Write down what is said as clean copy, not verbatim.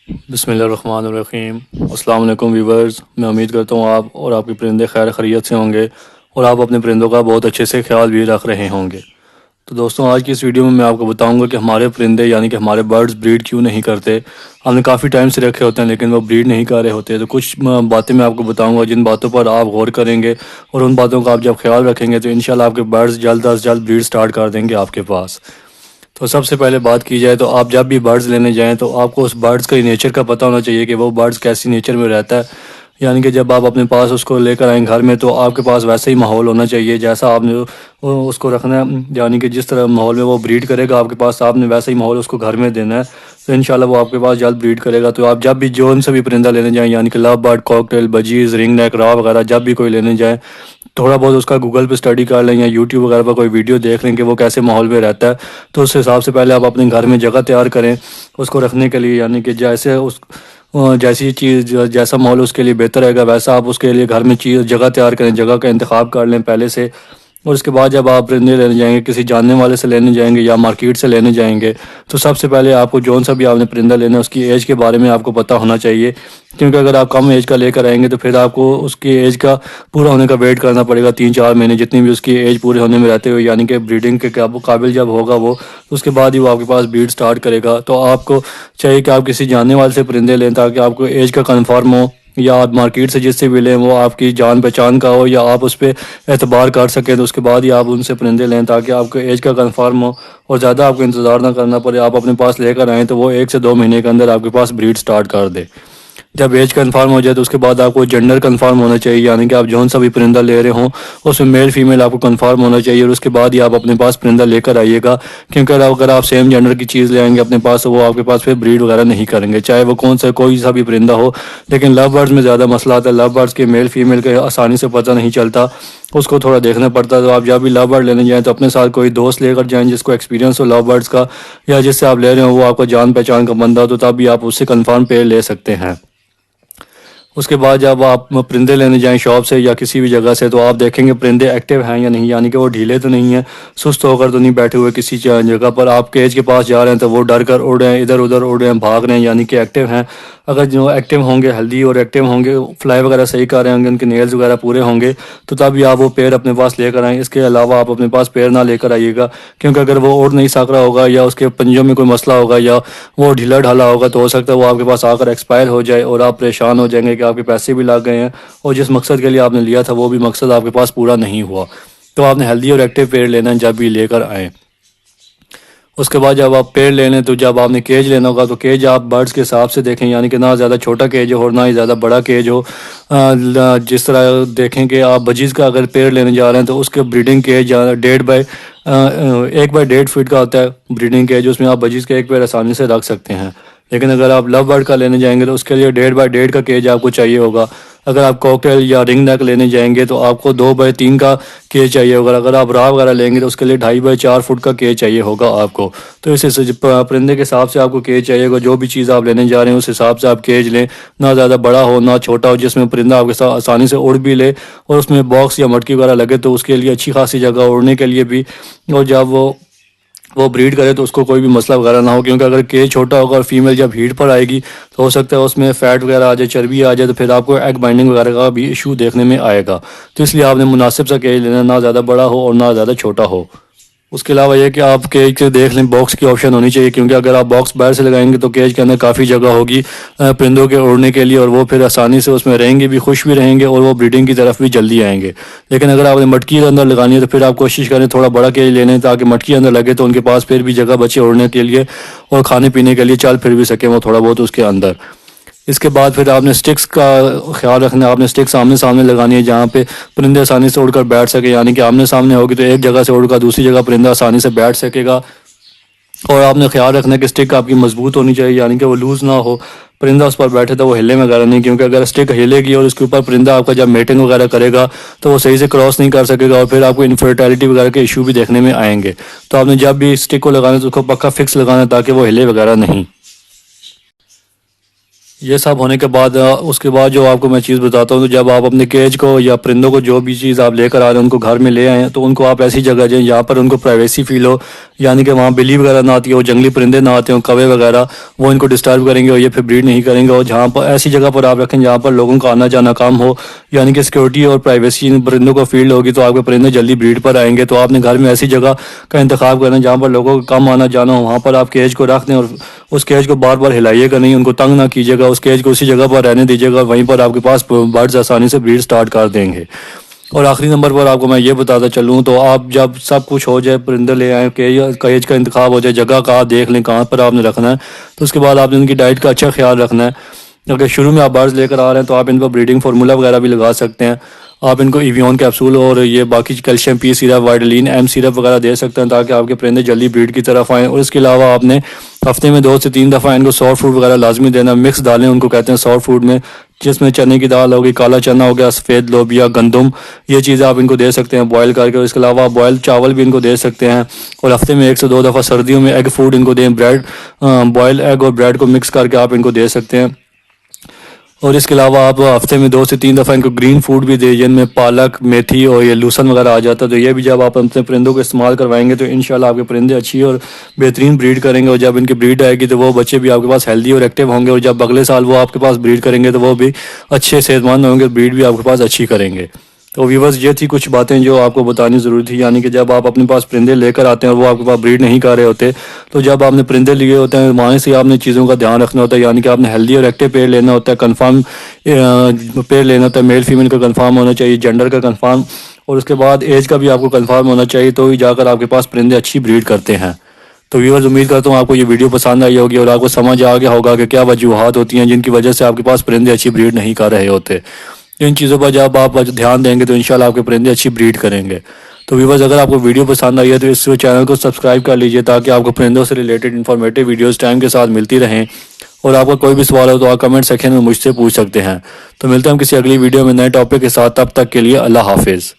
بسم اللہ الرحمن الرحیم۔ السلام علیکم ویورز، میں امید کرتا ہوں آپ اور آپ کے پرندے خیر خیریت سے ہوں گے اور آپ اپنے پرندوں کا بہت اچھے سے خیال بھی رکھ رہے ہوں گے۔ تو دوستوں، آج کی اس ویڈیو میں آپ کو بتاؤں گا کہ ہمارے پرندے یعنی کہ ہمارے برڈز بریڈ کیوں نہیں کرتے۔ ہم نے کافی ٹائم سے رکھے ہوتے ہیں لیکن وہ بریڈ نہیں کر رہے ہوتے۔ تو کچھ باتیں میں آپ کو بتاؤں گا جن باتوں پر آپ غور کریں گے اور ان باتوں کا آپ جب خیال رکھیں گے تو انشاءاللہ آپ کے برڈز جلد از جلد بریڈ سٹارٹ کر دیں گے آپ کے پاس۔ تو سب سے پہلے بات کی جائے تو آپ جب بھی برڈز لینے جائیں تو آپ کو اس برڈز کا نیچر کا پتہ ہونا چاہیے کہ وہ برڈز کیسی نیچر میں رہتا ہے۔ یعنی کہ جب آپ اپنے پاس اس کو لے کر آئیں گھر میں تو آپ کے پاس ویسا ہی ماحول ہونا چاہیے جیسا آپ نے اس کو رکھنا ہے، یعنی کہ جس طرح ماحول میں وہ بریڈ کرے گا آپ کے پاس آپ نے ویسا ہی ماحول اس کو گھر میں دینا ہے تو انشاءاللہ وہ آپ کے پاس جلد بریڈ کرے گا۔ تو آپ جب بھی جو ان سے بھی پرندہ لینے جائیں یعنی کہ لو برڈ، کاکٹیل، بجیز، رنگ نیک، را وغیرہ جب بھی کوئی لینے جائیں تھوڑا بہت اس کا گوگل پہ اسٹڈی کر لیں یا یوٹیوب وغیرہ پر کوئی ویڈیو دیکھ لیں کہ وہ کیسے ماحول میں رہتا ہے۔ تو اس حساب سے پہلے آپ اپنے گھر میں جگہ تیار کریں اس کو رکھنے کے لیے، یعنی کہ جیسی چیز جیسا ماحول اس کے لیے بہتر رہے گا ویسا آپ اس کے لیے گھر میں جگہ تیار کریں، جگہ کا انتخاب کر لیں پہلے سے۔ اور اس کے بعد جب آپ پرندے لینے جائیں گے، کسی جاننے والے سے لینے جائیں گے یا مارکیٹ سے لینے جائیں گے تو سب سے پہلے آپ کو جون سا بھی آپ نے پرندہ لینا ہے اس کی ایج کے بارے میں آپ کو پتہ ہونا چاہیے، کیونکہ اگر آپ کم ایج کا لے کر آئیں گے تو پھر آپ کو اس کی ایج کا پورا ہونے کا ویٹ کرنا پڑے گا، 3-4 مہینے جتنی بھی اس کی ایج پورے ہونے میں رہتے ہوئے، یعنی کہ بریڈنگ کے قابل جب ہوگا وہ تو اس کے بعد ہی وہ آپ کے پاس بریڈ سٹارٹ کرے گا۔ تو آپ کو چاہیے کہ آپ کسی جاننے والے سے پرندے لیں تاکہ آپ کو ایج کا کنفرم ہو، یا آپ مارکیٹ سے جس سے بھی لیں وہ آپ کی جان پہچان کا ہو یا آپ اس پہ اعتبار کر سکیں تو اس کے بعد ہی آپ ان سے پرندے لیں تاکہ آپ کو ایج کا کنفرم ہو اور زیادہ آپ کو انتظار نہ کرنا پڑے۔ آپ اپنے پاس لے کر آئیں تو وہ 1 سے 2 مہینے کے اندر آپ کے پاس بریڈ سٹارٹ کر دے۔ جب ایج کنفرم ہو جائے تو اس کے بعد آپ کو جینڈر کنفرم ہونا چاہیے، یعنی کہ آپ جون سا بھی پرندہ لے رہے ہوں اس میں میل فیمیل آپ کو کنفرم ہونا چاہیے، اور اس کے بعد ہی آپ اپنے پاس پرندہ لے کر آئیے گا، کیونکہ اگر آپ سیم جینڈر کی چیز لے آئیں گے اپنے پاس تو وہ آپ کے پاس پھر بریڈ وغیرہ نہیں کریں گے، چاہے وہ کوئی سا بھی پرندہ ہو۔ لیکن لو برڈز میں زیادہ مسئلہ آتا ہے، لو برڈز کے میل فیمیل کے آسانی سے پتہ نہیں چلتا، اس کو تھوڑا دیکھنا پڑتا ہے۔ تو آپ جب بھی لو برڈ لینے جائیں تو اپنے ساتھ کوئی دوست لے کر جائیں جس کو ایکسپیرینس ہو لو برڈز کا، یا جس سے آپ لے رہے ہوں وہ آپ کو جان پہچان کا بندہ ہو، تو تب بھی آپ اس سے کنفرم پہ لے سکتے ہیں۔ اس کے بعد جب آپ پرندے لینے جائیں شاپ سے یا کسی بھی جگہ سے تو آپ دیکھیں گے پرندے ایکٹیو ہیں یا نہیں، یعنی کہ وہ ڈھیلے تو نہیں ہیں، سست ہو کر تو نہیں بیٹھے ہوئے کسی جگہ پر۔ آپ کیج کے پاس جا رہے ہیں تو وہ ڈر کر اڑ رہے ہیں، ادھر ادھر اڑ رہے ہیں، بھاگ رہے ہیں، یعنی کہ ایکٹیو ہیں۔ اگر جو ایکٹیو ہوں گے، ہیلدی اور ایکٹیو ہوں گے، فلائی وغیرہ صحیح کر رہے ہوں گے، ان کے نیلز وغیرہ پورے ہوں گے تو تب بھی آپ وہ پیر اپنے پاس لے کر آئیں۔ اس کے علاوہ آپ اپنے پاس پیر نہ لے کر آئیے گا، کیونکہ اگر وہ اڑ نہیں سک رہا ہوگا یا اس کے پنجوں میں کوئی مسئلہ ہوگا یا وہ ڈھیلا ڈھالا ہوگا تو ہو سکتا ہے وہ آپ کے پاس آ کر ایکسپائر ہو جائے اور آپ پریشان ہو جائیں گے کہ آپ کے پیسے بھی لگ گئے ہیں اور جس مقصد کے لیے آپ نے لیا تھا وہ بھی مقصد آپ کے پاس پورا نہیں ہوا۔ تو آپ نے ہیلدی اور ایکٹیو پیڑ لینا ہے جب بھی لے کر آئیں۔ اس کے بعد جب آپ پیڑ لے لیں تو جب آپ نے کیج لینا ہوگا تو کیج آپ برڈز کے حساب سے دیکھیں، یعنی کہ نہ زیادہ چھوٹا کیج ہو اور نہ ہی زیادہ بڑا کیج ہو۔ جس طرح دیکھیں کہ آپ بجیز کا اگر پیڑ لینے جا رہے ہیں تو اس کے بریڈنگ کیج 1 بائی 1.5 فٹ کا ہوتا ہے بریڈنگ کیج، اس میں آپ بجیز کے ایک پیڑ آسانی سے رکھ سکتے ہیں۔ لیکن اگر آپ لو برڈ کا لینے جائیں گے تو اس کے لیے 1.5 بائی 1.5 کا کیج آپ کو چاہیے ہوگا۔ اگر آپ کوکٹیل یا رنگ نیک لینے جائیں گے تو آپ کو 2 بائی 3 کا کیج چاہیے ہوگا۔ اگر آپ را وغیرہ لیں گے تو اس کے لیے 2.5 بائی 4 فٹ کا کیج چاہیے ہوگا آپ کو۔ تو اس پرندے کے حساب سے آپ کو کیج چاہیے ہوگا، جو بھی چیز آپ لینے جا رہے ہیں اس حساب سے آپ کیج لیں، نہ زیادہ بڑا ہو نہ چھوٹا ہو، جس میں پرندہ آپ کے ساتھ آسانی سے اڑ بھی لے اور اس میں باکس یا مٹکی وغیرہ لگے تو اس کے لیے اچھی خاصی جگہ اڑنے کے لیے بھی، اور جب وہ بریڈ کرے تو اس کو کوئی بھی مسئلہ وغیرہ نہ ہو، کیونکہ اگر کیج چھوٹا ہوگا اور فیمیل جب ہیٹ پر آئے گی تو ہو سکتا ہے اس میں فیٹ وغیرہ آ جائے، چربی آ جائے، تو پھر آپ کو ایگ بائنڈنگ وغیرہ کا بھی ایشو دیکھنے میں آئے گا۔ تو اس لیے آپ نے مناسب سا کیج لینا، نہ زیادہ بڑا ہو اور نہ زیادہ چھوٹا ہو۔ اس کے علاوہ یہ کہ آپ کیج کے دیکھ لیں باکس کی آپشن ہونی چاہیے، کیونکہ اگر آپ باکس باہر سے لگائیں گے تو کیج کے اندر کافی جگہ ہوگی پرندوں کے اڑنے کے لیے، اور وہ پھر آسانی سے اس میں رہیں گے بھی، خوش بھی رہیں گے اور وہ بریڈنگ کی طرف بھی جلدی آئیں گے۔ لیکن اگر آپ نے مٹکی کے اندر لگانی ہے تو پھر آپ کوشش کریں تھوڑا بڑا کیج لینے تاکہ مٹکی اندر لگے تو ان کے پاس پھر بھی جگہ بچے اڑنے کے لیے اور کھانے پینے کے لیے چل پھر بھی سکیں وہ تھوڑا بہت اس کے اندر۔ اس کے بعد پھر آپ نے سٹکس کا خیال رکھنا ہے، آپ نے سٹکس آمنے سامنے لگانی ہے جہاں پہ پرندے آسانی سے اڑ کر بیٹھ سکے، یعنی کہ آمنے سامنے ہوگی تو ایک جگہ سے اڑ کر دوسری جگہ پرندہ آسانی سے بیٹھ سکے گا۔ اور آپ نے خیال رکھنا ہے کہ سٹک آپ کی مضبوط ہونی چاہیے، یعنی کہ وہ لوز نہ ہو، پرندہ اس پر بیٹھے تو وہ ہلے وغیرہ نہیں، کیونکہ اگر سٹک ہلے گی اور اس کے اوپر پرندہ آپ کا جب میٹنگ وغیرہ کرے گا تو وہ صحیح سے کراس نہیں کر سکے گا اور پھر آپ کو انفرٹیلٹی وغیرہ کے ایشو بھی دیکھنے میں آئیں گے۔ تو آپ نے جب بھی سٹک کو لگانا ہے تو اس کو پکا فکس لگانا ہے تاکہ وہ ہلے وغیرہ نہیں۔ یہ سب ہونے کے بعد اس کے بعد جو آپ کو میں چیز بتاتا ہوں، تو جب آپ اپنے کیج کو یا پرندوں کو جو بھی چیز آپ لے کر آ رہے ہیں ان کو گھر میں لے آئیں، تو ان کو آپ ایسی جگہ جائیں جہاں پر ان کو پرائیویسی فیل ہو، یعنی کہ وہاں بلی وغیرہ نہ آتی ہو، جنگلی پرندے نہ آتے ہوں، کوے وغیرہ وہ ان کو ڈسٹرب کریں گے اور یہ پھر بریڈ نہیں کریں گے۔ اور جہاں پر ایسی جگہ پر آپ رکھیں جہاں پر لوگوں کا آنا جانا کم ہو، یعنی کہ سیکورٹی اور پرائیویسی ان پرندوں کو فیل ہوگی، تو آپ کے پرندے جلدی بریڈ پر آئیں گے۔ تو آپ نے گھر میں ایسی جگہ کا انتخاب کرنا جہاں پر لوگوں کا کم آنا جانا ہو، وہاں پر آپ کیج کو رکھ دیں اور اس کیج کو بار بار ہلائیے گا نہیں، ان کو تنگ نہ کیجیے گا، اس کیج کو اسی جگہ پر رہنے دیجیے گا، وہیں پر آپ کے پاس برڈز آسانی سے بریڈ سٹارٹ کر دیں گے۔ اور آخری نمبر پر آپ کو میں یہ بتاتا چلوں، تو آپ جب سب کچھ ہو جائے، پرندے لے آئیں، کیج کا انتخاب ہو جائے، جگہ کا آپ دیکھ لیں کہاں پر آپ نے رکھنا ہے، تو اس کے بعد آپ نے ان کی ڈائٹ کا اچھا خیال رکھنا ہے۔ اگر شروع میں آپ برڈز لے کر آ رہے ہیں تو آپ ان پر بریڈنگ فارمولا وغیرہ بھی لگا سکتے ہیں، آپ ان کو ایویون کیپسول اور یہ باقی کیلشیم پی سیرپ، وائٹلین ایم سیرپ وغیرہ دے سکتے ہیں تاکہ آپ کے پرندے جلدی بریڈ کی طرف آئیں۔ اور اس کے علاوہ آپ نے ہفتے میں 2 سے 3 دفعہ ان کو سافٹ فوڈ وغیرہ لازمی دینا، مکس ڈالیں ان کو کہتے ہیں سافٹ فوڈ میں، جس میں چنے کی دال ہوگی، کالا چنا ہو گیا، سفید لوبیا، گندم، یہ چیزیں آپ ان کو دے سکتے ہیں بوائل کر کے۔ اور اس کے علاوہ بوائل چاول بھی ان کو دے سکتے ہیں، اور ہفتے میں 1 سے 2 دفعہ سردیوں میں ایگ فوڈ ان کو دیں، بریڈ بوائل ایگ اور بریڈ کو مکس کر کے آپ ان کو دے سکتے ہیں۔ اور اس کے علاوہ آپ ہفتے میں 2 سے 3 دفعہ ان کو گرین فوڈ بھی دیں، جن میں پالک، میتھی اور یہ لوسن وغیرہ آ جاتا ہے، تو یہ بھی جب آپ اپنے پرندوں کو استعمال کروائیں گے تو انشاءاللہ آپ کے پرندے اچھی اور بہترین بریڈ کریں گے۔ اور جب ان کی بریڈ آئے گی تو وہ بچے بھی آپ کے پاس ہیلدی اور ایکٹیو ہوں گے، اور جب اگلے سال وہ آپ کے پاس بریڈ کریں گے تو وہ بھی اچھے صحت مند ہوں گے، بریڈ بھی آپ کے پاس اچھی کریں گے۔ تو ویورز، یہ تھی کچھ باتیں جو آپ کو بتانی ضروری تھی، یعنی کہ جب آپ اپنے پاس پرندے لے کر آتے ہیں اور وہ آپ کے پاس بریڈ نہیں کر رہے ہوتے، تو جب آپ نے پرندے لیے ہوتے ہیں وہاں سے آپ نے چیزوں کا دھیان رکھنا ہوتا ہے، یعنی کہ آپ نے ہیلدی اور ایکٹیو پیئر لینا ہوتا ہے، کنفرم پیئر لینا ہوتا ہے، میل فیمیل کا کنفرم ہونا چاہیے، جینڈر کا کنفرم، اور اس کے بعد ایج کا بھی آپ کو کنفرم ہونا چاہیے، تو ہی جا کر آپ کے پاس پرندے اچھی بریڈ کرتے ہیں۔ تو ویورز، امید کرتا ہوں آپ کو یہ ویڈیو پسند آئی ہوگی اور آپ کو سمجھ آ گیا ہوگا کہ کیا وجوہات ہوتی ہیں جن کی وجہ سے آپ کے پاس پرندے اچھی بریڈ نہیں کر رہے ہوتے۔ ان چیزوں پر جب آپ دھیان دیں گے تو انشاءاللہ آپ کے پرندے اچھی بریڈ کریں گے۔ تو ویورز، اگر آپ کو ویڈیو پسند آئی ہے تو اس چینل کو سبسکرائب کر لیجئے تاکہ آپ کو پرندوں سے ریلیٹڈ انفارمیٹیو ویڈیوز ٹائم کے ساتھ ملتی رہیں۔ اور آپ کا کوئی بھی سوال ہو تو آپ کمنٹ سیکشن میں مجھ سے پوچھ سکتے ہیں۔ تو ملتے ہیں ہم کسی اگلی ویڈیو میں نئے ٹاپک کے ساتھ، تب تک کے لیے اللہ حافظ۔